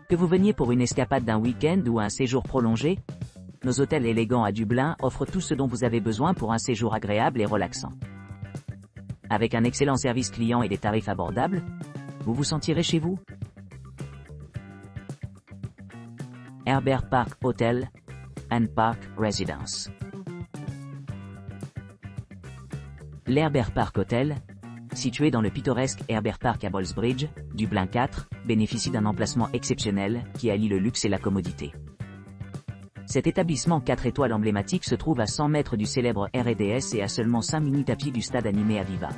Que vous veniez pour une escapade d'un week-end ou un séjour prolongé, nos hôtels élégants à Dublin offrent tout ce dont vous avez besoin pour un séjour agréable et relaxant. Avec un excellent service client et des tarifs abordables, vous vous sentirez chez vous. Herbert Park Hotel and Park Residence. L'Herbert Park Hotel, situé dans le pittoresque Herbert Park à Ballsbridge, Dublin 4, bénéficie d'un emplacement exceptionnel qui allie le luxe et la commodité. Cet établissement 4 étoiles emblématique se trouve à 100 mètres du célèbre R&DS et à seulement 5 minutes à pied du stade animé Aviva.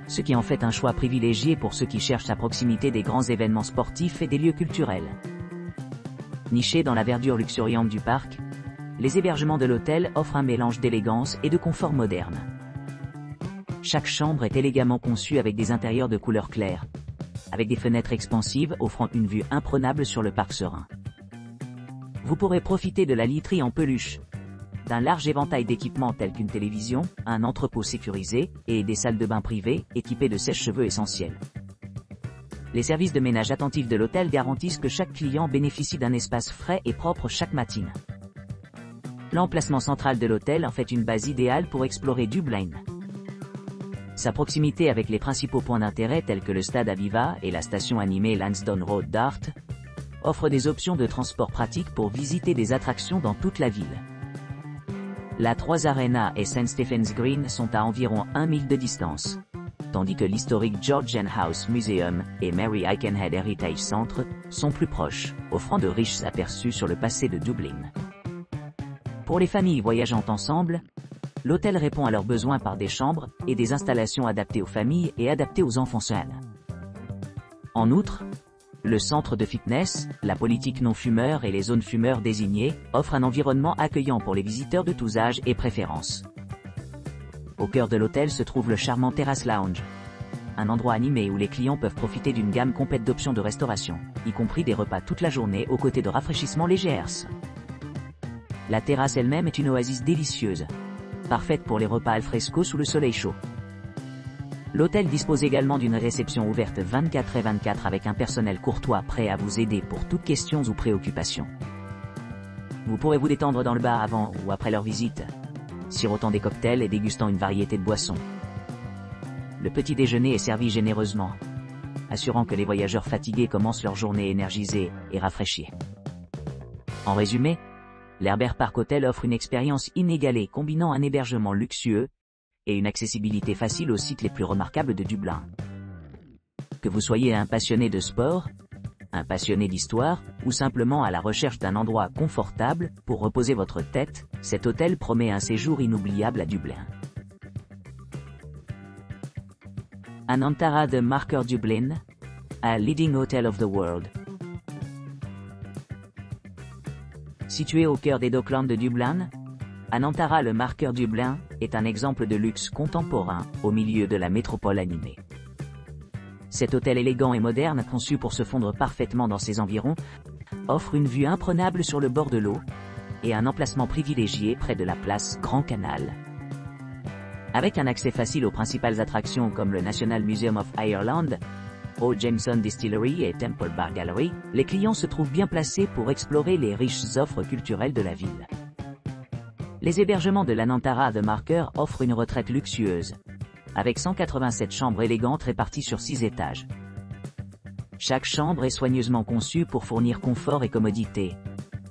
Ce qui en fait un choix privilégié pour ceux qui cherchent à proximité des grands événements sportifs et des lieux culturels. Nichés dans la verdure luxuriante du parc, les hébergements de l'hôtel offrent un mélange d'élégance et de confort moderne. Chaque chambre est élégamment conçue avec des intérieurs de couleur claire, avec des fenêtres expansives offrant une vue imprenable sur le parc serein. Vous pourrez profiter de la literie en peluche, d'un large éventail d'équipements tels qu'une télévision, un entrepôt sécurisé, et des salles de bain privées, équipées de sèche-cheveux essentiels. Les services de ménage attentifs de l'hôtel garantissent que chaque client bénéficie d'un espace frais et propre chaque matin. L'emplacement central de l'hôtel en fait une base idéale pour explorer Dublin. Sa proximité avec les principaux points d'intérêt tels que le stade Aviva et la station animée Lansdowne Road Dart offre des options de transport pratiques pour visiter des attractions dans toute la ville. La 3 Arena et St. Stephen's Green sont à environ 1 mile de distance, tandis que l'historique Georgian House Museum et Mary Aikenhead Heritage Centre sont plus proches, offrant de riches aperçus sur le passé de Dublin. Pour les familles voyageant ensemble, l'hôtel répond à leurs besoins par des chambres et des installations adaptées aux familles et adaptées aux enfants seuls. En outre, le centre de fitness, la politique non-fumeur et les zones fumeurs désignées offrent un environnement accueillant pour les visiteurs de tous âges et préférences. Au cœur de l'hôtel se trouve le charmant Terrace Lounge, un endroit animé où les clients peuvent profiter d'une gamme complète d'options de restauration, y compris des repas toute la journée aux côtés de rafraîchissements légers. La terrasse elle-même est une oasis délicieuse, parfaite pour les repas al fresco sous le soleil chaud. L'hôtel dispose également d'une réception ouverte 24/24 avec un personnel courtois prêt à vous aider pour toutes questions ou préoccupations. Vous pourrez vous détendre dans le bar avant ou après leur visite, sirotant des cocktails et dégustant une variété de boissons. Le petit déjeuner est servi généreusement, assurant que les voyageurs fatigués commencent leur journée énergisés et rafraîchis. En résumé, l'Herbert Park Hotel offre une expérience inégalée combinant un hébergement luxueux et une accessibilité facile aux sites les plus remarquables de Dublin. Que vous soyez un passionné de sport, un passionné d'histoire, ou simplement à la recherche d'un endroit confortable pour reposer votre tête, cet hôtel promet un séjour inoubliable à Dublin. Anantara The Marker Dublin, a leading hotel of the world. Situé au cœur des Docklands de Dublin, Anantara le Marker Dublin est un exemple de luxe contemporain au milieu de la métropole animée. Cet hôtel élégant et moderne, conçu pour se fondre parfaitement dans ses environs, offre une vue imprenable sur le bord de l'eau et un emplacement privilégié près de la place Grand Canal. Avec un accès facile aux principales attractions comme le National Museum of Ireland, Old Jameson Distillery et Temple Bar Gallery, les clients se trouvent bien placés pour explorer les riches offres culturelles de la ville. Les hébergements de l'Anantara The Marker offrent une retraite luxueuse, avec 187 chambres élégantes réparties sur 6 étages. Chaque chambre est soigneusement conçue pour fournir confort et commodité,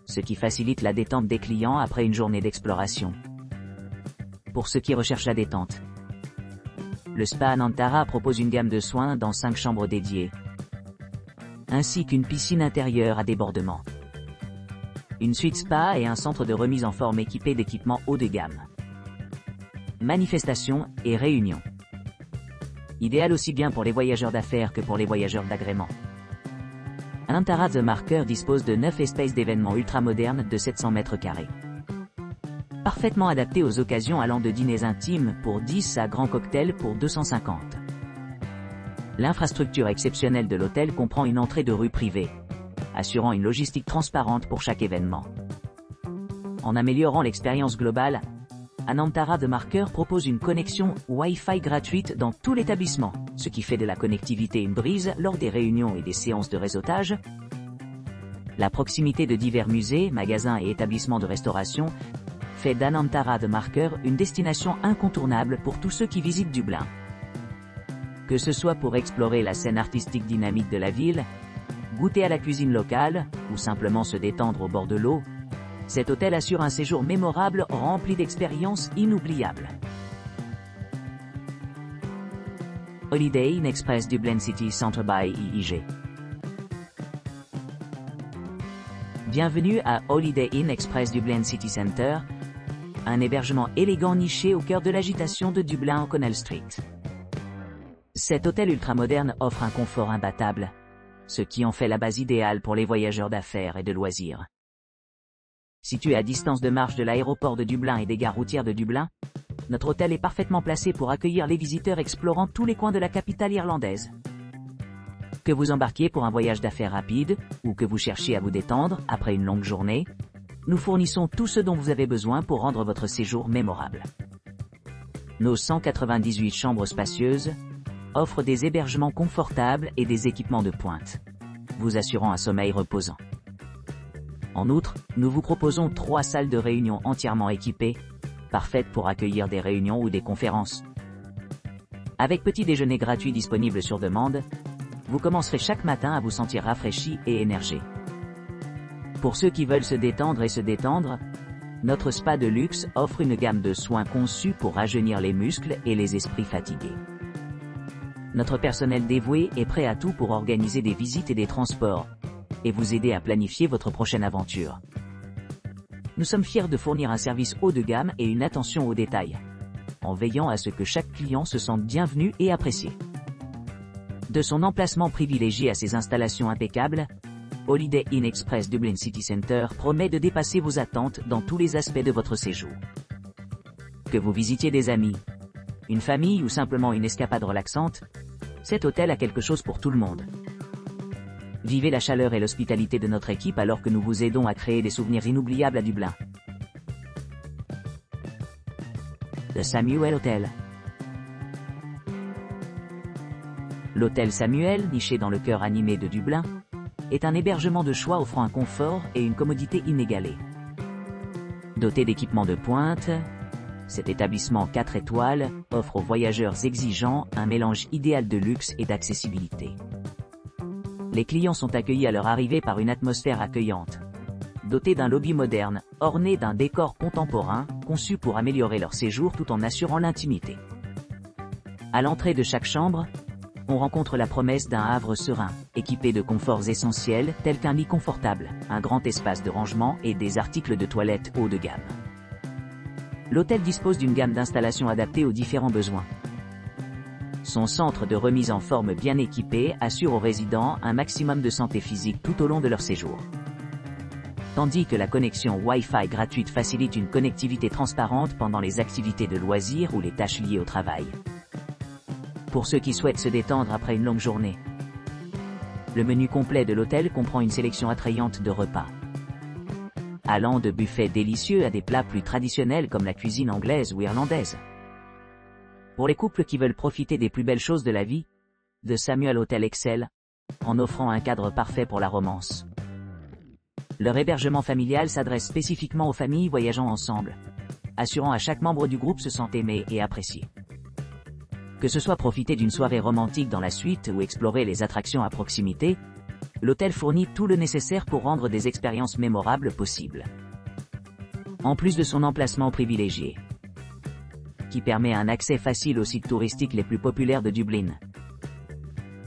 ce qui facilite la détente des clients après une journée d'exploration. Pour ceux qui recherchent la détente, le spa Anantara propose une gamme de soins dans 5 chambres dédiées, ainsi qu'une piscine intérieure à débordement, une suite spa et un centre de remise en forme équipé d'équipements haut de gamme. Manifestations et réunions. Idéal aussi bien pour les voyageurs d'affaires que pour les voyageurs d'agrément. Anantara The Marker dispose de 9 espaces d'événements ultramodernes de 700 mètres carrés. Parfaitement adaptés aux occasions allant de dîners intimes pour 10 à grands cocktails pour 250. L'infrastructure exceptionnelle de l'hôtel comprend une entrée de rue privée, assurant une logistique transparente pour chaque événement. En améliorant l'expérience globale, Anantara The Marker propose une connexion Wi-Fi gratuite dans tout l'établissement, ce qui fait de la connectivité une brise lors des réunions et des séances de réseautage, La proximité de divers musées, magasins et établissements de restauration fait d'Anantara de Marker une destination incontournable pour tous ceux qui visitent Dublin. Que ce soit pour explorer la scène artistique dynamique de la ville, goûter à la cuisine locale, ou simplement se détendre au bord de l'eau, cet hôtel assure un séjour mémorable rempli d'expériences inoubliables. Holiday Inn Express Dublin City Centre by IIG. Bienvenue à Holiday Inn Express Dublin City Centre, un hébergement élégant niché au cœur de l'agitation de Dublin en Connell Street. Cet hôtel ultramoderne offre un confort imbattable, ce qui en fait la base idéale pour les voyageurs d'affaires et de loisirs. Situé à distance de marche de l'aéroport de Dublin et des gares routières de Dublin, notre hôtel est parfaitement placé pour accueillir les visiteurs explorant tous les coins de la capitale irlandaise. Que vous embarquiez pour un voyage d'affaires rapide, ou que vous cherchiez à vous détendre après une longue journée, nous fournissons tout ce dont vous avez besoin pour rendre votre séjour mémorable. Nos 198 chambres spacieuses offrent des hébergements confortables et des équipements de pointe, vous assurant un sommeil reposant. En outre, nous vous proposons 3 salles de réunion entièrement équipées, parfaites pour accueillir des réunions ou des conférences. Avec petit déjeuner gratuit disponible sur demande, vous commencerez chaque matin à vous sentir rafraîchi et énervé. Pour ceux qui veulent se détendre, notre spa de luxe offre une gamme de soins conçus pour rajeunir les muscles et les esprits fatigués. Notre personnel dévoué est prêt à tout pour organiser des visites et des transports, et vous aider à planifier votre prochaine aventure. Nous sommes fiers de fournir un service haut de gamme et une attention aux détails, en veillant à ce que chaque client se sente bienvenu et apprécié. De son emplacement privilégié à ses installations impeccables, Holiday Inn Express Dublin City Centre promet de dépasser vos attentes dans tous les aspects de votre séjour. Que vous visitiez des amis, une famille ou simplement une escapade relaxante, cet hôtel a quelque chose pour tout le monde. Vivez la chaleur et l'hospitalité de notre équipe alors que nous vous aidons à créer des souvenirs inoubliables à Dublin. Le Samuel Hotel. L'hôtel Samuel, niché dans le cœur animé de Dublin, est un hébergement de choix offrant un confort et une commodité inégalés. Doté d'équipements de pointe, cet établissement 4 étoiles offre aux voyageurs exigeants un mélange idéal de luxe et d'accessibilité. Les clients sont accueillis à leur arrivée par une atmosphère accueillante, dotée d'un lobby moderne, orné d'un décor contemporain, conçu pour améliorer leur séjour tout en assurant l'intimité. À l'entrée de chaque chambre, on rencontre la promesse d'un havre serein, équipé de conforts essentiels tels qu'un lit confortable, un grand espace de rangement et des articles de toilette haut de gamme. L'hôtel dispose d'une gamme d'installations adaptées aux différents besoins. Son centre de remise en forme bien équipé assure aux résidents un maximum de santé physique tout au long de leur séjour. Tandis que la connexion Wi-Fi gratuite facilite une connectivité transparente pendant les activités de loisirs ou les tâches liées au travail. Pour ceux qui souhaitent se détendre après une longue journée, le menu complet de l'hôtel comprend une sélection attrayante de repas, allant de buffets délicieux à des plats plus traditionnels comme la cuisine anglaise ou irlandaise. Pour les couples qui veulent profiter des plus belles choses de la vie, The Samuel Hotel excelle, en offrant un cadre parfait pour la romance. Leur hébergement familial s'adresse spécifiquement aux familles voyageant ensemble, assurant à chaque membre du groupe se sent aimé et apprécié. Que ce soit profiter d'une soirée romantique dans la suite ou explorer les attractions à proximité, l'hôtel fournit tout le nécessaire pour rendre des expériences mémorables possibles. En plus de son emplacement privilégié, qui permet un accès facile aux sites touristiques les plus populaires de Dublin,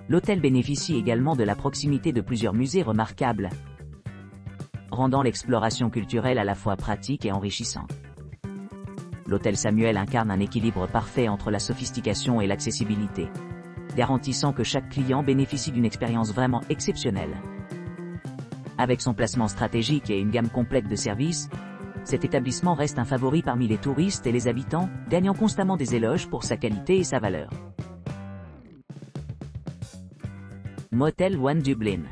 l'hôtel bénéficie également de la proximité de plusieurs musées remarquables, rendant l'exploration culturelle à la fois pratique et enrichissante. L'hôtel Samuel incarne un équilibre parfait entre la sophistication et l'accessibilité, garantissant que chaque client bénéficie d'une expérience vraiment exceptionnelle. Avec son placement stratégique et une gamme complète de services, cet établissement reste un favori parmi les touristes et les habitants, gagnant constamment des éloges pour sa qualité et sa valeur. Motel One Dublin.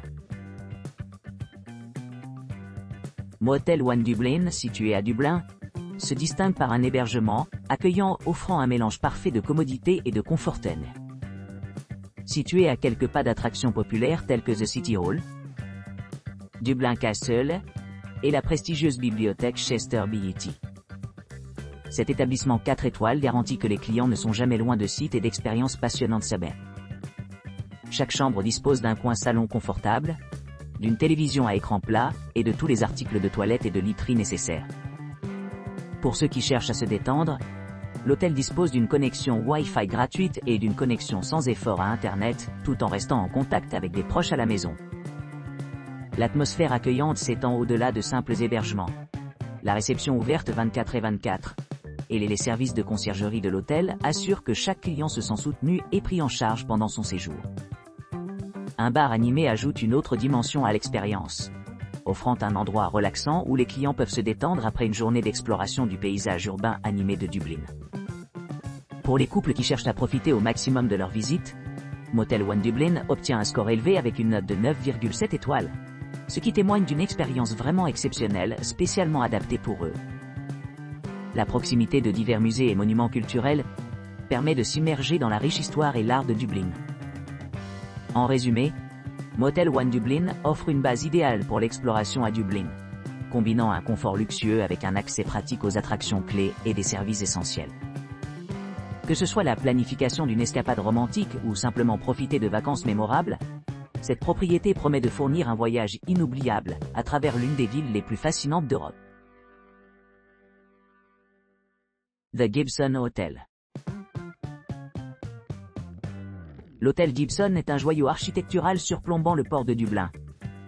Motel One Dublin, situé à Dublin, se distingue par un hébergement accueillant offrant un mélange parfait de commodité et de confort. Situé à quelques pas d'attractions populaires telles que The City Hall, Dublin Castle et la prestigieuse bibliothèque Chester Beatty. Cet établissement 4 étoiles garantit que les clients ne sont jamais loin de sites et d'expériences passionnantes sabines. Chaque chambre dispose d'un coin salon confortable, d'une télévision à écran plat et de tous les articles de toilette et de literie nécessaires. Pour ceux qui cherchent à se détendre, l'hôtel dispose d'une connexion Wi-Fi gratuite et d'une connexion sans effort à Internet, tout en restant en contact avec des proches à la maison. L'atmosphère accueillante s'étend au-delà de simples hébergements. La réception ouverte 24/24 et les services de conciergerie de l'hôtel assurent que chaque client se sent soutenu et pris en charge pendant son séjour. Un bar animé ajoute une autre dimension à l'expérience, offrant un endroit relaxant où les clients peuvent se détendre après une journée d'exploration du paysage urbain animé de Dublin. Pour les couples qui cherchent à profiter au maximum de leur visite, Motel One Dublin obtient un score élevé avec une note de 9,7 étoiles, ce qui témoigne d'une expérience vraiment exceptionnelle, spécialement adaptée pour eux. La proximité de divers musées et monuments culturels permet de s'immerger dans la riche histoire et l'art de Dublin. En résumé, Motel One Dublin offre une base idéale pour l'exploration à Dublin, combinant un confort luxueux avec un accès pratique aux attractions clés et des services essentiels. Que ce soit la planification d'une escapade romantique ou simplement profiter de vacances mémorables, cette propriété promet de fournir un voyage inoubliable à travers l'une des villes les plus fascinantes d'Europe. The Gibson Hotel. L'hôtel Gibson est un joyau architectural surplombant le port de Dublin,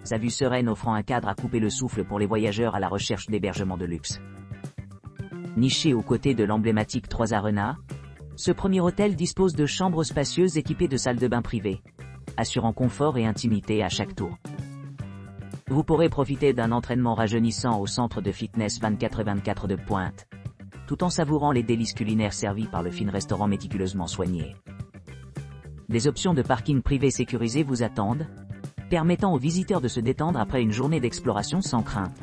sa vue sereine offrant un cadre à couper le souffle pour les voyageurs à la recherche d'hébergements de luxe. Niché aux côtés de l'emblématique 3 Arena, ce premier hôtel dispose de chambres spacieuses équipées de salles de bain privées, assurant confort et intimité à chaque tour. Vous pourrez profiter d'un entraînement rajeunissant au centre de fitness 24/24 de pointe, tout en savourant les délices culinaires servis par le fin restaurant méticuleusement soigné. Des options de parking privé sécurisées vous attendent, permettant aux visiteurs de se détendre après une journée d'exploration sans crainte.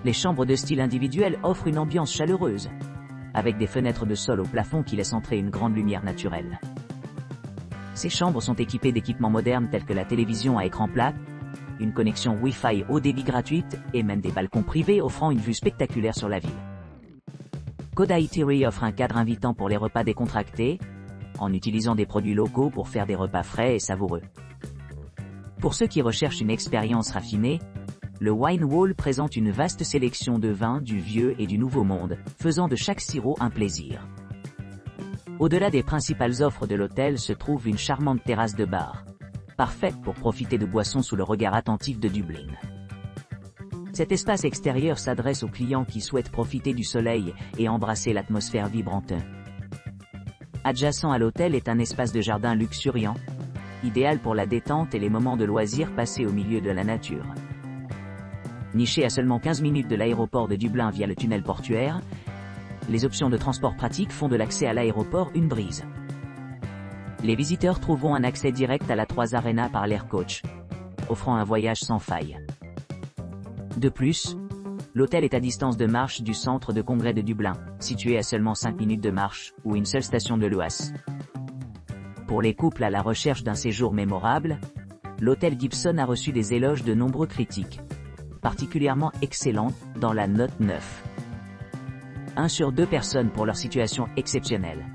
Les chambres de style individuel offrent une ambiance chaleureuse, avec des fenêtres de sol au plafond qui laissent entrer une grande lumière naturelle. Ces chambres sont équipées d'équipements modernes tels que la télévision à écran plat, une connexion Wi-Fi haut débit gratuite et même des balcons privés offrant une vue spectaculaire sur la ville. Koda Eatery offre un cadre invitant pour les repas décontractés, en utilisant des produits locaux pour faire des repas frais et savoureux. Pour ceux qui recherchent une expérience raffinée, le Wine Wall présente une vaste sélection de vins du vieux et du nouveau monde, faisant de chaque sirop un plaisir. Au-delà des principales offres de l'hôtel se trouve une charmante terrasse de bar, parfaite pour profiter de boissons sous le regard attentif de Dublin. Cet espace extérieur s'adresse aux clients qui souhaitent profiter du soleil et embrasser l'atmosphère vibrante. Adjacent à l'hôtel est un espace de jardin luxuriant, idéal pour la détente et les moments de loisirs passés au milieu de la nature. Niché à seulement 15 minutes de l'aéroport de Dublin via le tunnel portuaire, les options de transport pratiques font de l'accès à l'aéroport une brise. Les visiteurs trouveront un accès direct à la 3 Arena par l'Air Coach, offrant un voyage sans faille. De plus, l'hôtel est à distance de marche du centre de congrès de Dublin, situé à seulement 5 minutes de marche, ou une seule station de Luas. Pour les couples à la recherche d'un séjour mémorable, l'hôtel Gibson a reçu des éloges de nombreux critiques, particulièrement excellents, dans la note 9. 1 sur 2 personnes pour leur situation exceptionnelle.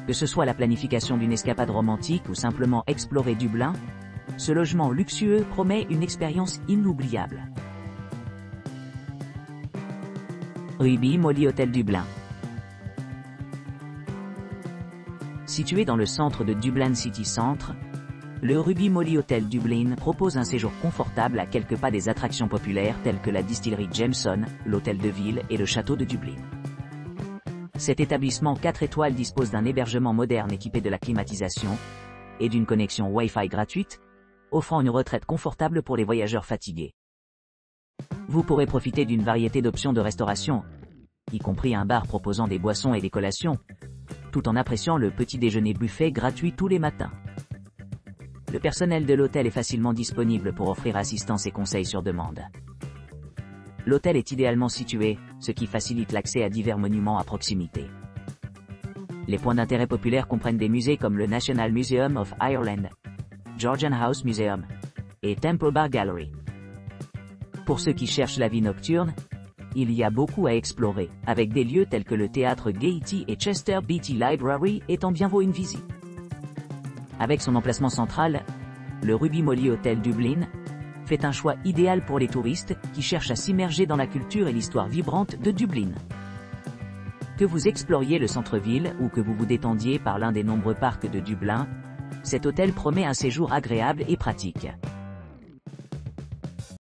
Que ce soit la planification d'une escapade romantique ou simplement explorer Dublin, ce logement luxueux promet une expérience inoubliable. Ruby Molly Hotel Dublin. Situé dans le centre de Dublin City Centre, le Ruby Molly Hotel Dublin propose un séjour confortable à quelques pas des attractions populaires telles que la distillerie Jameson, l'hôtel de ville et le château de Dublin. Cet établissement 4 étoiles dispose d'un hébergement moderne équipé de la climatisation et d'une connexion Wi-Fi gratuite, offrant une retraite confortable pour les voyageurs fatigués. Vous pourrez profiter d'une variété d'options de restauration, y compris un bar proposant des boissons et des collations, tout en appréciant le petit déjeuner buffet gratuit tous les matins. Le personnel de l'hôtel est facilement disponible pour offrir assistance et conseils sur demande. L'hôtel est idéalement situé, ce qui facilite l'accès à divers monuments à proximité. Les points d'intérêt populaires comprennent des musées comme le National Museum of Ireland, Georgian House Museum, et Temple Bar Gallery. Pour ceux qui cherchent la vie nocturne, il y a beaucoup à explorer, avec des lieux tels que le théâtre Gaiety et Chester Beatty Library étant bien vaut une visite. Avec son emplacement central, le Ruby Molly Hotel Dublin fait un choix idéal pour les touristes qui cherchent à s'immerger dans la culture et l'histoire vibrante de Dublin. Que vous exploriez le centre-ville ou que vous vous détendiez par l'un des nombreux parcs de Dublin, cet hôtel promet un séjour agréable et pratique.